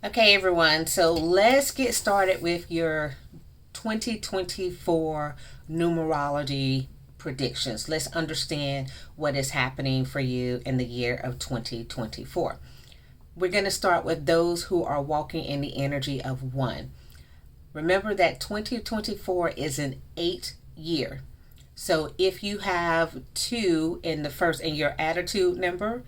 Okay, everyone, so let's get started with your 2024 numerology predictions. Let's understand what is happening for you in the year of 2024. We're going to start with those who are walking in the energy of one. Remember that 2024 is an 8 year. So if you have two in the first, in your attitude number,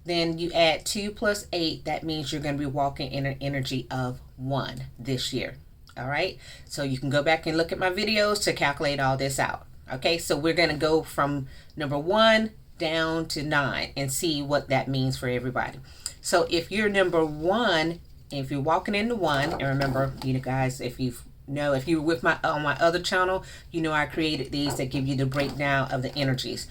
then you add 2 plus 8. That means you're going to be walking in an energy of 1 this year. All right. So you can go back and look at my videos to calculate all this out. Okay. So we're going to go from number 1 down to 9 and see what that means for everybody. So if you're number 1, if you're walking into 1, and remember, you guys, if you're with my on my other channel, I created these that give you the breakdown of the energies.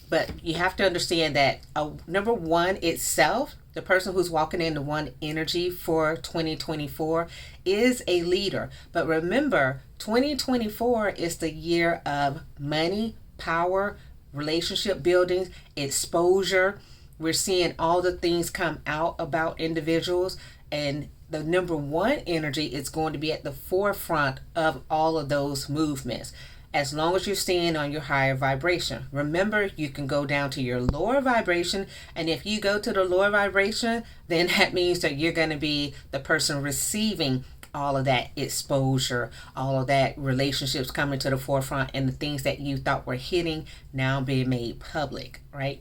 But you have to understand that number 1 itself, the person who's walking into 1 energy for 2024 is a leader. But remember, 2024 is the year of money, power, relationship building, exposure. We're seeing all the things come out about individuals, and the number 1 energy is going to be at the forefront of all of those movements, as long as you're staying on your higher vibration. Remember, you can go down to your lower vibration, and if you go to the lower vibration, then that means that you're going to be the person receiving all of that exposure, all of that relationships coming to the forefront, and the things that you thought were hidden now being made public, right?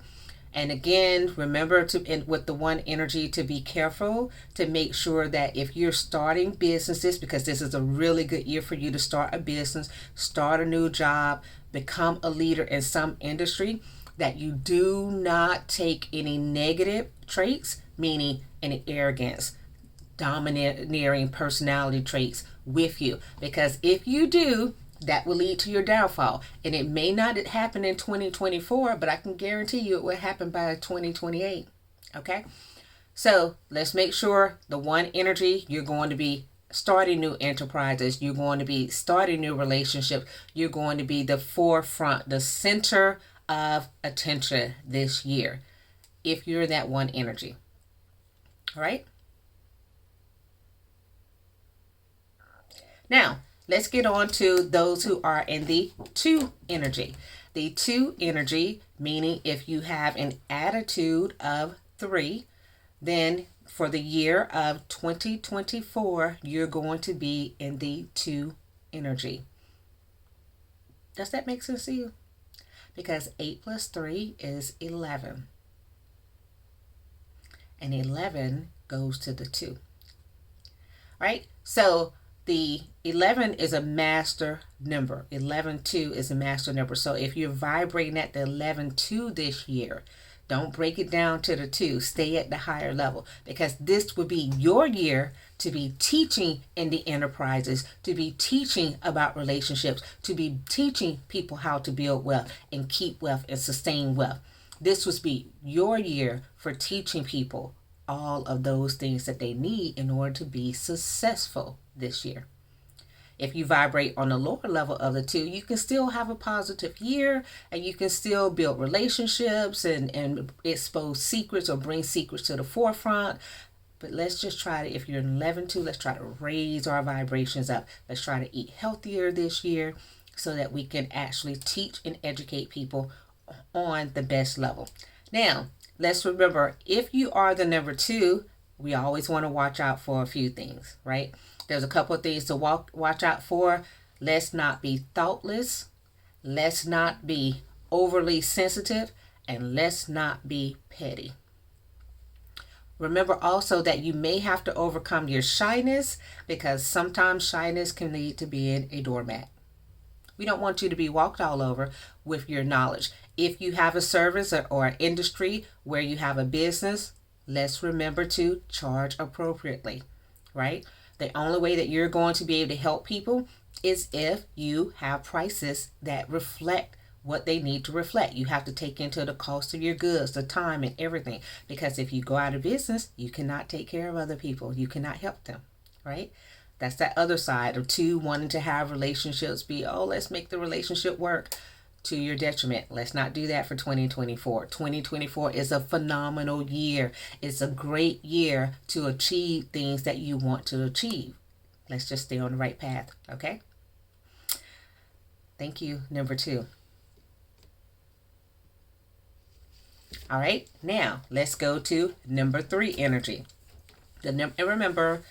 And again, remember with the 1 energy to be careful to make sure that if you're starting businesses, because this is a really good year for you to start a business, start a new job, become a leader in some industry, that you do not take any negative traits, meaning any arrogance, domineering personality traits with you. Because if you do, that will lead to your downfall. And it may not happen in 2024, but I can guarantee you it will happen by 2028. Okay? So let's make sure the 1 energy, you're going to be starting new enterprises. You're going to be starting new relationships. You're going to be the forefront, the center of attention this year, if you're that 1 energy. All right? Now, let's get on to those who are in the 2 energy. The 2 energy, meaning if you have an attitude of 3, then for the year of 2024, you're going to be in the 2 energy. Does that make sense to you? Because 8 plus 3 is 11. And 11 goes to the 2. Right? So the 11 is a master number. 11-2 is a master number. So if you're vibrating at the 11-2 this year, don't break it down to the 2. Stay at the higher level, because this would be your year to be teaching in the enterprises, to be teaching about relationships, to be teaching people how to build wealth and keep wealth and sustain wealth. This would be your year for teaching people all of those things that they need in order to be successful this year. If you vibrate on the lower level of the 2, you can still have a positive year, and you can still build relationships and expose secrets or bring secrets to the forefront. But let's just try to, if you're in 11-2, let's try to raise our vibrations up. Let's try to eat healthier this year so that we can actually teach and educate people on the best level. Now, let's remember, if you are the number 2, we always want to watch out for a few things, right? There's a couple of things to watch out for. Let's not be thoughtless. Let's not be overly sensitive. And let's not be petty. Remember also that you may have to overcome your shyness, because sometimes shyness can lead to being a doormat. We don't want you to be walked all over with your knowledge. If you have a service or an industry where you have a business, let's remember to charge appropriately, right? The only way that you're going to be able to help people is if you have prices that reflect what they need to reflect. You have to take into the cost of your goods, the time and everything. Because if you go out of business, you cannot take care of other people. You cannot help them, right? That's that other side of 2 wanting to have relationships be, oh, let's make the relationship work. to your detriment. Let's not do that for 2024. 2024 is a phenomenal year. It's a great year to achieve things that you want to achieve. Let's just stay on the right path, okay? Thank you. Number 2. All right, now let's go to number 3 energy. And remember,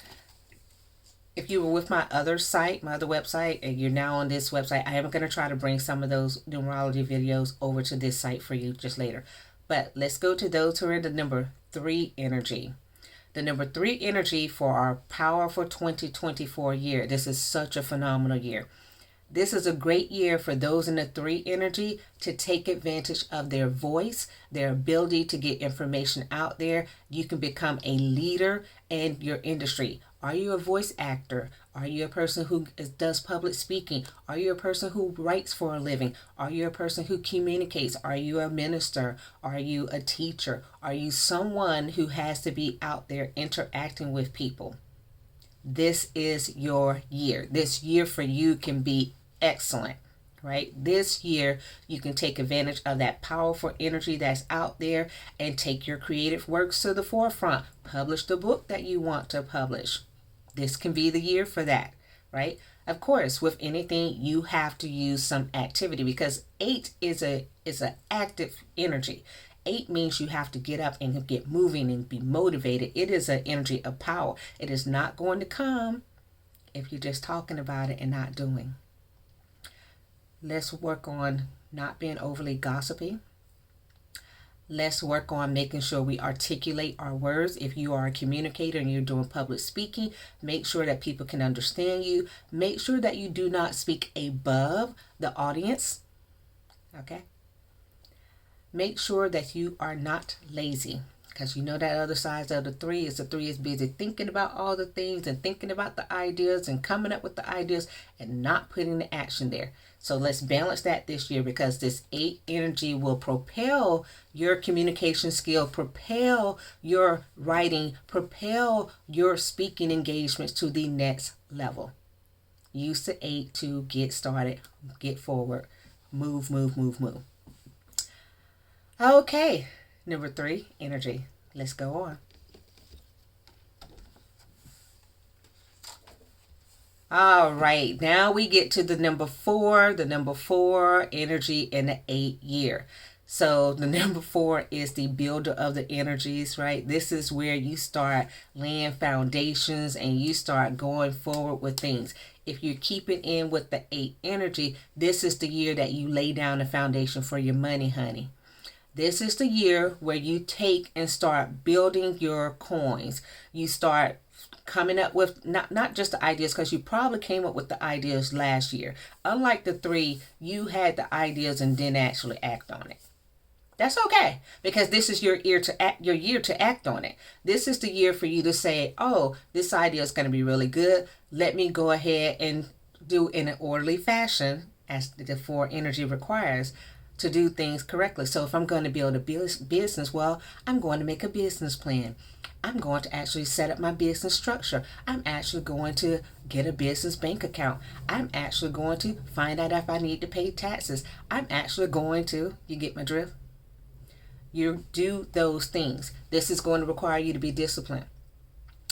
if you were with my other site, my other website, and you're now on this website, I am going to try to bring some of those numerology videos over to this site for you just later. But let's go to those who are in the number 3 energy. The number 3 energy for our powerful 2024 year. This is such a phenomenal year. This is a great year for those in the 3 energy to take advantage of their voice, their ability to get information out there. You can become a leader in your industry. Are you a voice actor? Are you a person who does public speaking? Are you a person who writes for a living? Are you a person who communicates? Are you a minister? Are you a teacher? Are you someone who has to be out there interacting with people? This is your year. This year for you can be excellent, right? This year you can take advantage of that powerful energy that's out there and take your creative works to the forefront. Publish the book that you want to publish. This can be the year for that, right? Of course, with anything you have to use some activity, because 8 is an active energy. 8 means you have to get up and get moving and be motivated. It is an energy of power. It is not going to come if you're just talking about it and not doing. Let's work on not being overly gossipy. Let's work on making sure we articulate our words. If you are a communicator and you're doing public speaking, make sure that people can understand you. Make sure that you do not speak above the audience. Okay? Make sure that you are not lazy, because you know that other side of the 3 is the 3 is busy thinking about all the things and thinking about the ideas and coming up with the ideas and not putting the action there. So let's balance that this year, because this 8 energy will propel your communication skill, propel your writing, propel your speaking engagements to the next level. Use the 8 to get started, get forward, move, move, move, move. Okay, number 3 energy. Let's go on. All right, now we get to the number 4 energy in the 8 year. So the number 4 is the builder of the energies, right? This is where you start laying foundations and you start going forward with things. If you're keeping in with the 8 energy, this is the year that you lay down the foundation for your money, honey. This is the year where you take and start building your coins. You start coming up with not just the ideas, because you probably came up with the ideas last year. Unlike the 3, you had the ideas and didn't actually act on it. That's okay, because this is your year to act on it. This is the year for you to say, oh, this idea is going to be really good. Let me go ahead and do in an orderly fashion, as the 4 energy requires, to do things correctly. So if I'm going to build a business, well, I'm going to make a business plan. I'm going to actually set up my business structure. I'm actually going to get a business bank account. I'm actually going to find out if I need to pay taxes. I'm actually going to, you get my drift? You do those things. This is going to require you to be disciplined.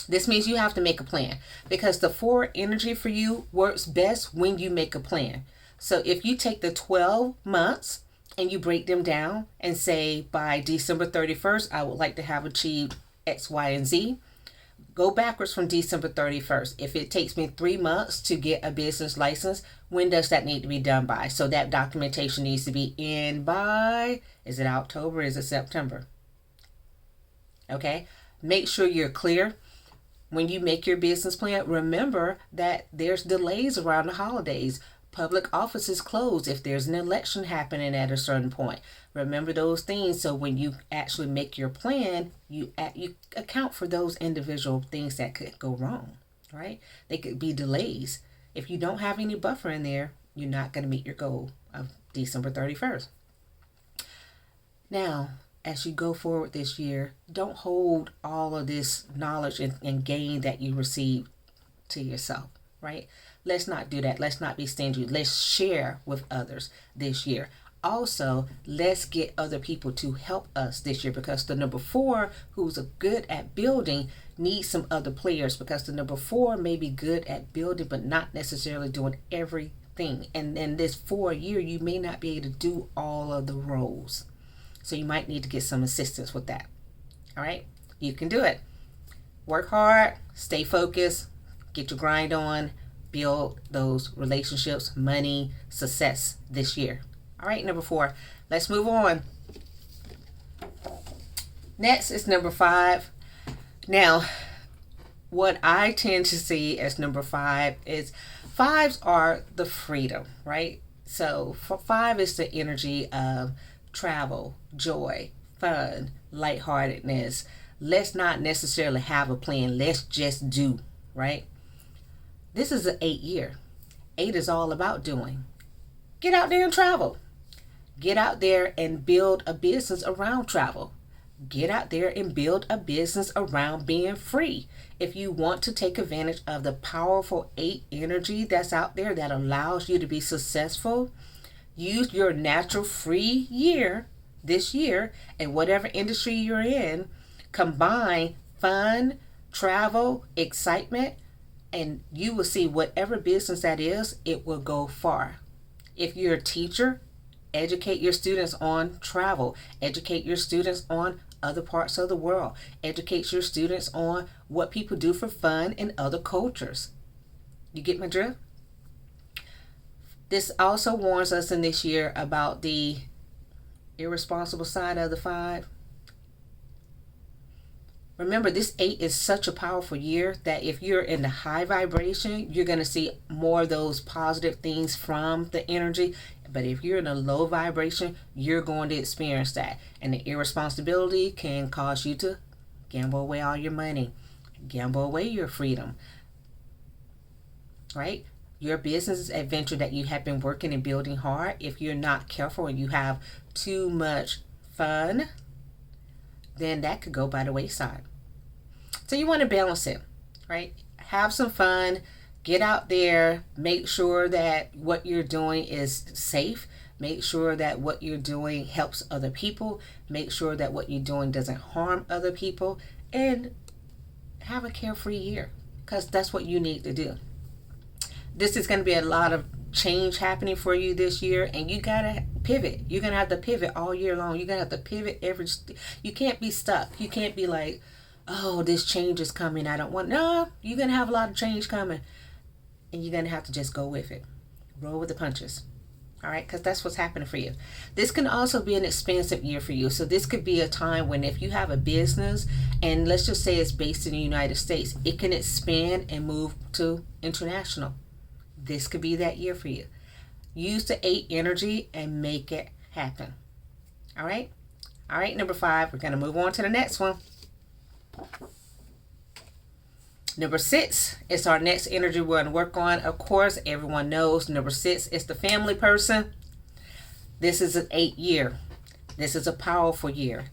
This means you have to make a plan, because the 4 energy for you works best when you make a plan. So if you take the 12 months and you break them down and say by December 31st, I would like to have achieved X, Y, and Z. Go backwards from December 31st. If it takes me 3 months to get a business license, when does that need to be done by? So that documentation needs to be in by, is it October? Is it September? Okay. Make sure you're clear. When you make your business plan, remember that there's delays around the holidays. Public offices close if there's an election happening at a certain point. Remember those things, so when you actually make your plan, you account for those individual things that could go wrong, right? They could be delays. If you don't have any buffer in there, you're not going to meet your goal of December 31st. Now, as you go forward this year, don't hold all of this knowledge and gain that you receive to yourself, right? Let's not do that. Let's not be stingy. Let's share with others this year. Also, let's get other people to help us this year, because the number 4, who's good at building, needs some other players, because the number 4 may be good at building but not necessarily doing everything. And in this 4 year, you may not be able to do all of the roles. So you might need to get some assistance with that. All right? You can do it. Work hard, stay focused, get your grind on, build those relationships, money, success this year. All right, number 4. Let's move on. Next is number 5. Now, what I tend to see as number 5 is 5s are the freedom, right? So 5 is the energy of travel, joy, fun, lightheartedness. Let's not necessarily have a plan. Let's just do, right? This is an 8 year. 8 is all about doing. Get out there and travel. Get out there and build a business around travel. Get out there and build a business around being free. If you want to take advantage of the powerful 8 energy that's out there that allows you to be successful, use your natural free year this year in whatever industry you're in. Combine fun, travel, excitement, and you will see whatever business that is, it will go far. If you're a teacher, educate your students on travel. Educate your students on other parts of the world. Educate your students on what people do for fun in other cultures. You get my drift? This also warns us in this year about the irresponsible side of the 5. Remember, this 8 is such a powerful year that if you're in the high vibration, you're going to see more of those positive things from the energy. But if you're in a low vibration, you're going to experience that. And the irresponsibility can cause you to gamble away all your money, gamble away your freedom, right? Your business adventure that you have been working and building hard, if you're not careful and you have too much fun, then that could go by the wayside. So you want to balance it, right? Have some fun, get out there, make sure that what you're doing is safe, make sure that what you're doing helps other people, make sure that what you're doing doesn't harm other people, and have a carefree year, because that's what you need to do. This is going to be a lot of change happening for you this year, and you gotta pivot. You're gonna have to pivot all year long. You're gonna have to pivot you can't be stuck. You can't be like, oh, this change is coming, I don't want. No, you're gonna have a lot of change coming, and you're gonna have to just go with it. Roll with the punches. All right, because that's what's happening for you. This can also be an expansive year for you. So this could be a time when, if you have a business, and let's just say it's based in the United States, it can expand and move to international. This could be that year for you. Use the 8 energy and make it happen. All right? All right, number 5. We're going to move on to the next one. Number 6 is our next energy we're going to work on. Of course, everyone knows number 6 is the family person. This is an 8 year. This is a powerful year.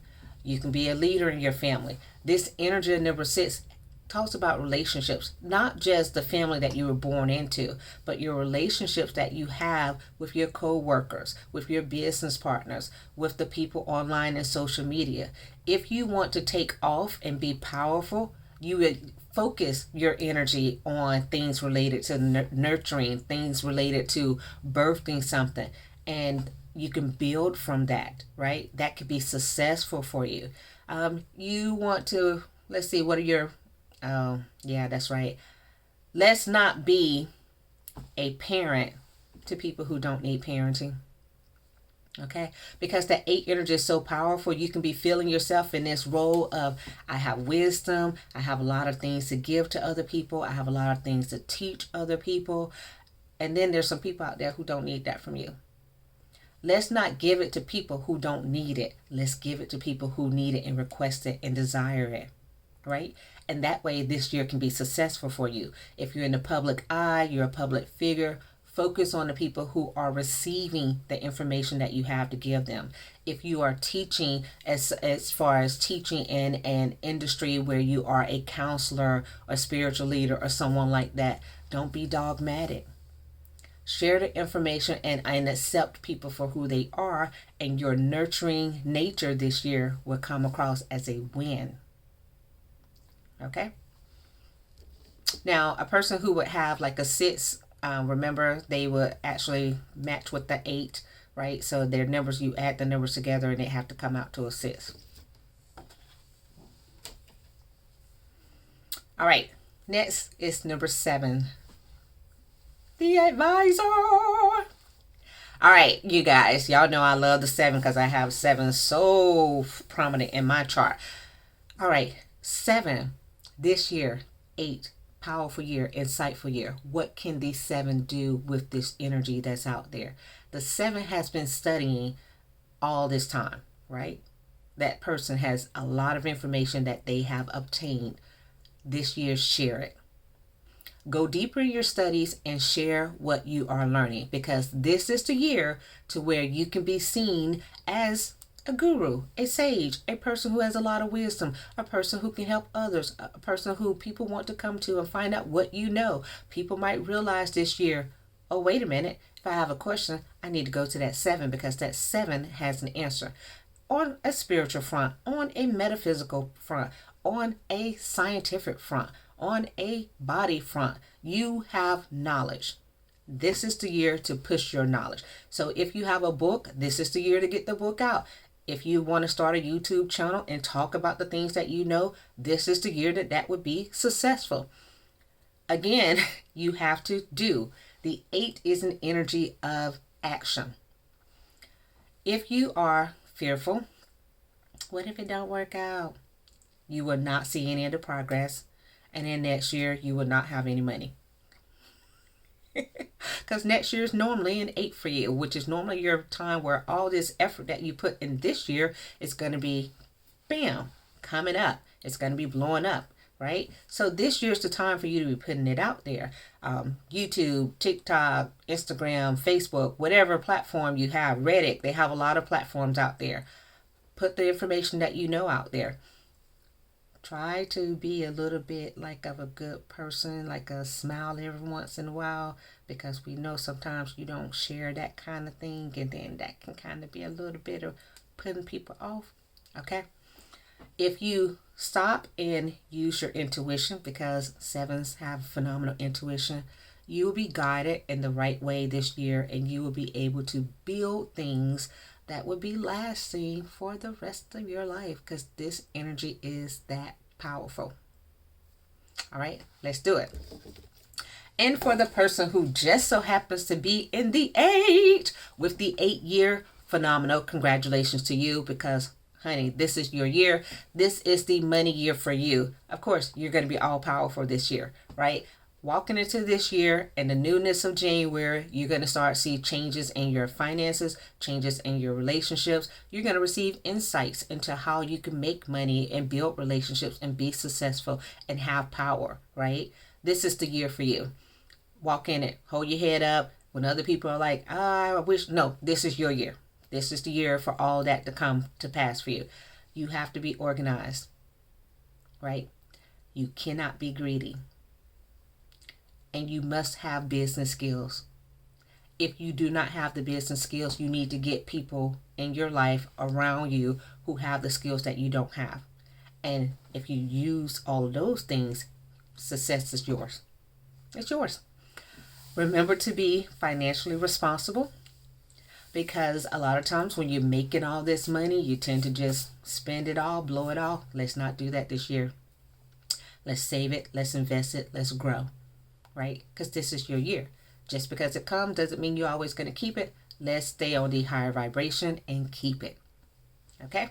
You can be a leader in your family. This energy of number 6 talks about relationships, not just the family that you were born into, but your relationships that you have with your co-workers, with your business partners, with the people online and social media. If you want to take off and be powerful, you would focus your energy on things related to nurturing, things related to birthing something, and you can build from that, right? That could be successful for you. You want to, let's see, what are your yeah, that's right. Let's not be a parent to people who don't need parenting. Okay? Because that 8 energy is so powerful, you can be feeling yourself in this role of, I have wisdom, I have a lot of things to give to other people, I have a lot of things to teach other people. And then there's some people out there who don't need that from you. Let's not give it to people who don't need it. Let's give it to people who need it and request it and desire it. Right? And that way this year can be successful for you. If you're in the public eye, you're a public figure, focus on the people who are receiving the information that you have to give them. If you are teaching, as far as teaching in an industry where you are a counselor or spiritual leader or someone like that, don't be dogmatic. Share the information and accept people for who they are, and your nurturing nature this year will come across as a win. Okay? Now, a person who would have like a 6, remember, they would actually match with the 8, right? So their numbers, you add the numbers together and they have to come out to a 6. All right, next is number 7, the advisor. All right, you guys, y'all know I love the 7 because I have 7 so prominent in my chart. All right, 7 this year, 8, powerful year, insightful year. What can the 7 do with this energy that's out there? The 7 has been studying all this time, right? That person has a lot of information that they have obtained. This year, share it. Go deeper in your studies and share what you are learning, because this is the year to where you can be seen as a guru, a sage, a person who has a lot of wisdom, a person who can help others, a person who people want to come to and find out what you know. People might realize this year, oh, wait a minute, if I have a question, I need to go to that 7 because that 7 has an answer. On a spiritual front, on a metaphysical front, on a scientific front, on a body front, you have knowledge. This is the year to push your knowledge. So if you have a book, this is the year to get the book out. If you want to start a YouTube channel and talk about the things that you know, this is the year that would be successful. Again, you have to do. The 8 is an energy of action. If you are fearful, what if it don't work out? You will not see any of the progress. And then next year, you will not have any money. Because next year is normally an 8 for you, which is normally your time where all this effort that you put in this year is going to be, bam, coming up. It's going to be blowing up, right? So this year's the time for you to be putting it out there. YouTube, TikTok, Instagram, Facebook, whatever platform you have, Reddit, they have a lot of platforms out there. Put the information that you know out there. Try to be a little bit like of a good person, like a smile every once in a while, because we know sometimes you don't share that kind of thing, and then that can kind of be a little bit of putting people off. Okay? If you stop and use your intuition, because 7s have phenomenal intuition, you will be guided in the right way this year, and you will be able to build things that would be lasting for the rest of your life, because this energy is that powerful. All right, let's do it. And for the person who just so happens to be in the 8 with the 8-year, phenomenal, congratulations to you, because honey, this is your year. This is the money year for you. Of course, you're going to be all powerful this year, right? Walking into this year and the newness of January, you're going to start see changes in your finances, changes in your relationships. You're going to receive insights into how you can make money and build relationships and be successful and have power, right? This is the year for you. Walk in it. Hold your head up. When other people are like, I wish, no, this is your year. This is the year for all that to come to pass for you. You have to be organized, right? You cannot be greedy. And you must have business skills. If you do not have the business skills, you need to get people in your life around you who have the skills that you don't have. And if you use all of those things, success is yours. It's yours. Remember to be financially responsible, because a lot of times when you're making all this money, you tend to just spend it all, blow it all. Let's not do that this year. Let's save it. Let's invest it. Let's grow. Right? Because this is your year. Just because it comes doesn't mean you're always going to keep it. Let's stay on the higher vibration and keep it. Okay?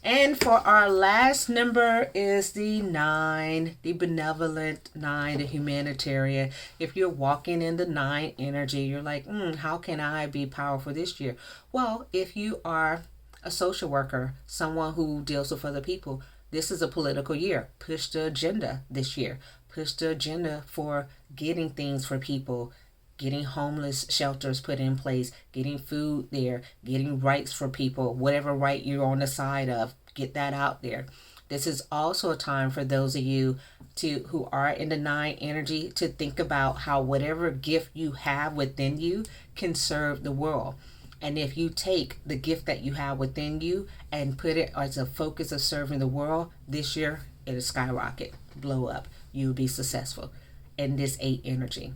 And for our last number is the 9, the benevolent 9, the humanitarian. If you're walking in the 9 energy, you're like, how can I be powerful this year? Well, if you are a social worker, someone who deals with other people, this is a political year. Push the agenda this year. Push the agenda for getting things for people, getting homeless shelters put in place, getting food there, getting rights for people, whatever right you're on the side of, get that out there. This is also a time for those of you who are in the 9 energy to think about how whatever gift you have within you can serve the world. And if you take the gift that you have within you and put it as a focus of serving the world, this year it'll skyrocket, blow up. You'll be successful in this 8 energy.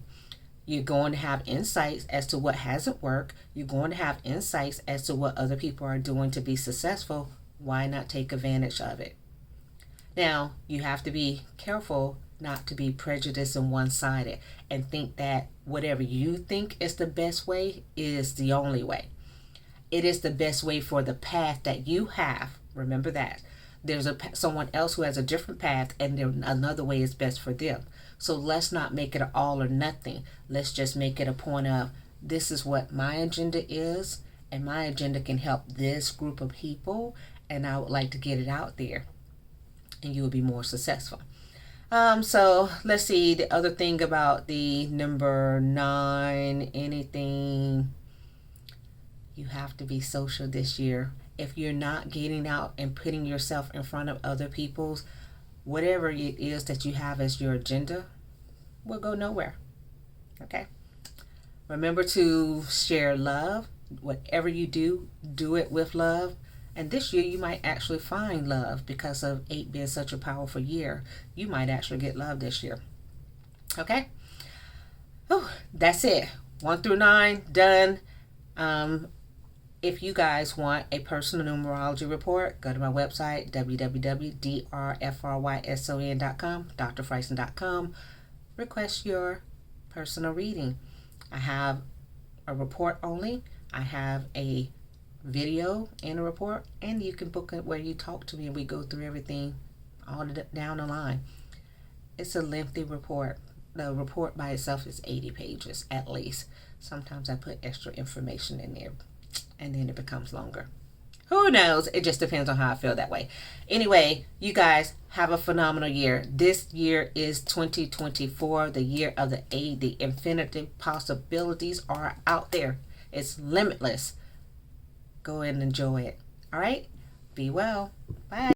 You're going to have insights as to what hasn't worked. You're going to have insights as to what other people are doing to be successful. Why not take advantage of it? Now, you have to be careful not to be prejudiced and one-sided and think that whatever you think is the best way is the only way. It is the best way for the path that you have. Remember that. There's someone else who has a different path, and another way is best for them. So let's not make it an all or nothing. Let's just make it a point of, this is what my agenda is, and my agenda can help this group of people, and I would like to get it out there, and you will be more successful. So let's see, the other thing about the number 9, anything, you have to be social this year. If you're not getting out and putting yourself in front of other people's, whatever it is that you have as your agenda will go nowhere. Okay? Remember to share love. Whatever you do, do it with love. And this year you might actually find love because of 8 being such a powerful year. You might actually get love this year. Okay? Oh, that's it. 1 through 9, done. If you guys want a personal numerology report, go to my website, www.drfryson.com, drfryson.com. Request your personal reading. I have a report only. I have a video and a report, and you can book it where you talk to me and we go through everything all down the line. It's a lengthy report. The report by itself is 80 pages at least. Sometimes I put extra information in there and then it becomes longer. Who knows? It just depends on how I feel that way. Anyway, you guys have a phenomenal year. This year is 2024, the year of the 8. The infinite possibilities are out there. It's limitless. Go and enjoy it. All right? Be well. Bye.